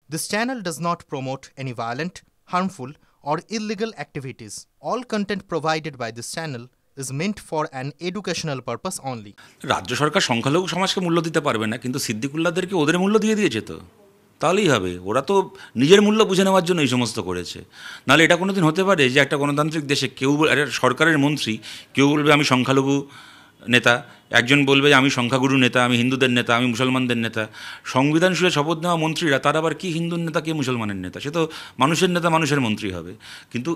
This channel does not promote any violent, harmful, or illegal activities. All content provided by this channel is meant for an educational purpose only. রাজ্য সরকার সংখ্যালঘু সমাজকে মূল্য দিতে পারবে না, কিন্তু সিদ্দিকুল্লাদেরকে ওদের মূল্য দিয়ে দিয়েছে তো। তাহলেই হবে, ওরা তো নিজের মূল্য বুঝে নেওয়ার জন্য এই সমস্ত করেছে। নাহলে এটা কোনো দিন হতে পারে যে একটা গণতান্ত্রিক দেশে কেউ একটা সরকারের মন্ত্রী কেউ বলবে আমি সংখ্যালঘু নেতা, একজন বলবে আমি সংখ্যাগুরু নেতা, আমি হিন্দুদের নেতা, আমি মুসলমানদের নেতা। সংবিধান সুরে শপথ নেওয়া মন্ত্রীরা তারা আবার কি হিন্দুর নেতা কে মুসলমানের নেতা? সে তো মানুষের নেতা, মানুষের মন্ত্রী হবে। কিন্তু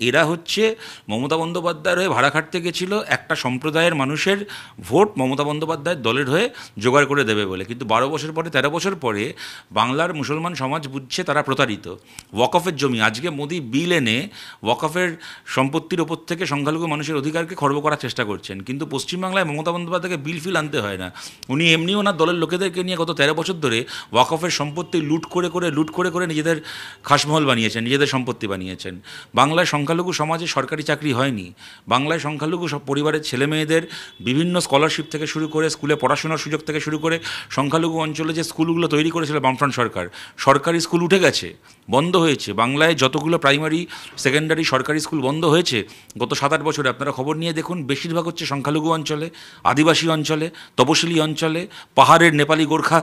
এরা হচ্ছে মমতা বন্দ্যোপাধ্যায়ের হয়ে ভাড়া খাটতে গেছিলো একটা সম্প্রদায়ের মানুষের ভোট মমতা বন্দ্যোপাধ্যায়ের দলের হয়ে জোগাড় করে দেবে বলে। কিন্তু 12 বছর পরে, 13 বছর পরে বাংলার মুসলমান সমাজ বুঝছে তারা প্রতারিত। ওয়াকফের জমি, আজকে মোদি বিল এনে ওয়াকফের সম্পত্তির ওপর থেকে সংখ্যালঘু মানুষের অধিকারকে খর্ব করার চেষ্টা করছেন। কিন্তু পশ্চিমবাংলায় মমতা বন্দ্যোপাধ্যায়কে বিল ফিল আনতে হয় না। উনি এমনি ওনার দলের লোকেদেরকে নিয়ে গত 13 বছর ধরে ওয়াকফের সম্পত্তি লুট করে নিজেদের খাসমহল বানিয়েছেন, নিজেদের সম্পত্তি বানিয়েছেন। বাংলায় সংখ্যালঘু সমাজে সরকারি চাকরি হয়নি। বাংলায় সংখ্যালঘু সব পরিবারের ছেলে মেয়েদের বিভিন্ন স্কলারশিপ থেকে শুরু করে স্কুলে পড়াশোনার সুযোগ থেকে শুরু করে সংখ্যালঘু অঞ্চলে যে স্কুলগুলো তৈরি করেছিল বামফ্রন্ট সরকার, সরকারি স্কুল উঠে গেছে, বন্ধ হয়েছে। বাংলায় যতগুলো প্রাইমারি সেকেন্ডারি সরকারি স্কুল বন্ধ হয়েছে গত 7-8 বছরে, আপনারা খবর নিয়ে দেখুন, বেশিরভাগ হচ্ছে সংখ্যালঘু অঞ্চলে, আদিবাসী অঞ্চলে, তপশিলি অঞ্চলে, পাহাড়ের নেপালি গোর্খা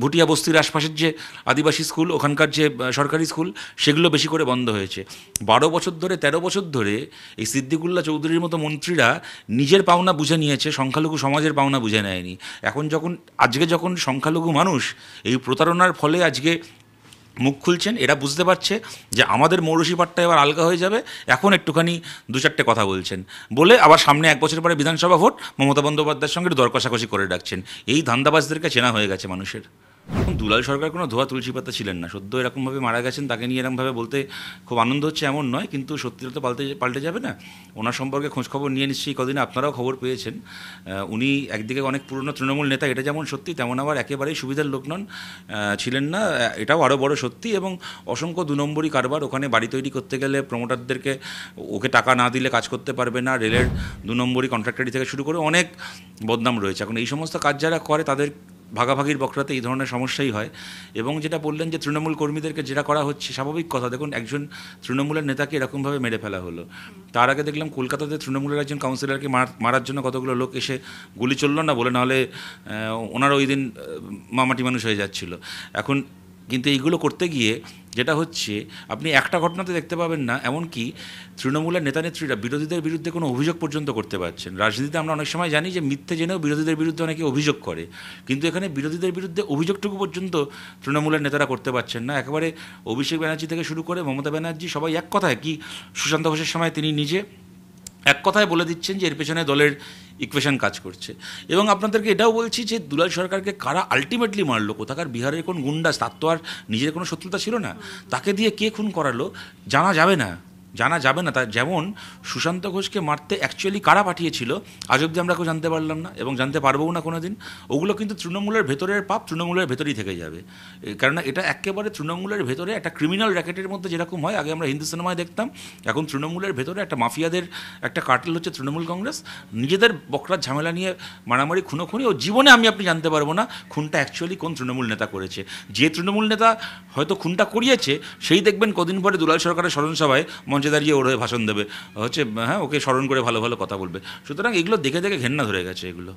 ভুটিয়া বস্তির আশপাশের যে আদিবাসী স্কুল, ওখানকার যে সরকারি স্কুল, সেগুলো বেশি করে বন্ধ হয়েছে। 12 বছর ধরে, 13 বছর ধরে এই সিদ্দিকুল্লাহ চৌধুরীর মতো মন্ত্রীরা নিজের পাওনা বুঝে নিয়েছে, সংখ্যালঘু সমাজের পাওনা বুঝে নেয়নি। এখন আজকে যখন সংখ্যালঘু মানুষ এই প্রতারণার ফলে আজকে মুখ খুলছেন, এরা বুঝতে পারছে যে আমাদের মৌরসি পাট্টা এবার আলগা হয়ে যাবে, এখন একটুখানি 2-4টে কথা বলছেন বলে আবার সামনে 1 বছর পরে বিধানসভা ভোট, মমতা বন্দ্যোপাধ্যায়ের সঙ্গে দর কষাকষি করে ডাকছেন। এই ধান্দাবাজদেরকে চেনা হয়ে গেছে মানুষের। দুলাল সরকার কোনো ধোয়া তুলসী পাতা ছিলেন না। সদ্য এরকমভাবে মারা গেছেন, তাকে নিয়ে এরকমভাবে বলতে খুব আনন্দ হচ্ছে এমন নয়, কিন্তু সত্যিটা তো পাল্টে যাবে না। ওনার সম্পর্কে খোঁজখবর নিয়ে নিশ্চয়ই কদিনে আপনারাও খবর পেয়েছেন। উনি একদিকে অনেক পুরনো তৃণমূল নেতা, এটা যেমন সত্যি, তেমন আবার একেবারেই সুবিধার লোক নন, ছিলেন না, এটাও আরও বড় সত্যি। এবং অসংখ্য 2 নম্বরই কারবার। ওখানে বাড়ি তৈরি করতে গেলে প্রমোটারদেরকে ওকে টাকা না দিলে কাজ করতে পারবে না, রেলের 2 নম্বরই কন্ট্রাক্টারি থেকে শুরু করে অনেক বদনাম রয়েছে। এখন এই সমস্ত কাজ যারা করে তাদের ভাগাভাগির বকরাতে এই ধরনের সমস্যাই হয়। এবং যেটা বললেন যে তৃণমূল কর্মীদেরকে যেটা করা হচ্ছে, স্বাভাবিক কথা। দেখুন, একজন তৃণমূলের নেতাকে এরকমভাবে মেরে ফেলা হলো। তার আগে দেখলাম কলকাতাতে তৃণমূলের একজন কাউন্সিলরকে মারার জন্য কতগুলো লোক এসে গুলি চললো না বলে, নাহলে ওনারা ওই দিন মামাটি মানুষ হয়ে যাচ্ছিল। এখন কিন্তু এইগুলো করতে গিয়ে যেটা হচ্ছে, আপনি একটা ঘটনাতে দেখতে পাবেন না, এমনকি তৃণমূলের নেতানেত্রীরা বিরোধীদের বিরুদ্ধে কোনো অভিযোগ পর্যন্ত করতে পারছেন। রাজনীতিতে আমরা অনেক সময় জানি যে মিথ্যে জেনেও বিরোধীদের বিরুদ্ধে অনেকে অভিযোগ করে, কিন্তু এখানে বিরোধীদের বিরুদ্ধে অভিযোগটুকু পর্যন্ত তৃণমূলের নেতারা করতে পারছেন না। একেবারে অভিষেক ব্যানার্জি থেকে শুরু করে মমতা ব্যানার্জি সবাই এক কথায়, কি সুশান্ত ঘোষের সময় তিনি নিজে এক কথায় বলে দিচ্ছেন যে এর পেছনে দলের ইকুয়েশন কাজ করছে। এবং আপনাদেরকে এটাও বলছি যে দুলাল সরকারকে কারা আলটিমেটলি মারলো, কোথাকার বিহারের কোন গুন্ডা, তার তো আর নিজের কোনো শত্রুতা ছিল না, তাকে দিয়ে কে খুন করালো জানা যাবে না। তার যেমন সুশান্ত ঘোষকে মারতে অ্যাকচুয়ালি কারা পাঠিয়েছিল আজ অব্দি আমরা কেউ জানতে পারলাম না, এবং জানতে পারবও না কোনো দিন। ওগুলো কিন্তু তৃণমূলের ভেতরের পাপ তৃণমূলের ভেতরেই থেকে যাবে। কেননা এটা একেবারে তৃণমূলের ভেতরে একটা ক্রিমিনাল র্যাকেটের মধ্যে যেরকম হয়, আগে আমরা হিন্দু সিনেমায় দেখতাম, এখন তৃণমূলের ভেতরে একটা মাফিয়াদের একটা কার্টেল হচ্ছে তৃণমূল কংগ্রেস। নিজেদের বকরার ঝামেলা নিয়ে মারামারি, খুনোখুনি, ও জীবনে আপনি জানতে পারবো না খুনটা অ্যাকচুয়ালি কোন তৃণমূল নেতা করেছে। যে তৃণমূল নেতা হয়তো খুনটা করিয়েছে, সেই দেখবেন কদিন পরে দুলাল সরকারের স্মরণসভায় মঞ্চে দাঁড়িয়ে ওর হয়ে ভাষণ দেবে, হচ্ছে হ্যাঁ ওকে স্মরণ করে ভালো ভালো কথা বলবে। সুতরাং এগুলো দেখে দেখে ঘেন্না ধরে গেছে এগুলো।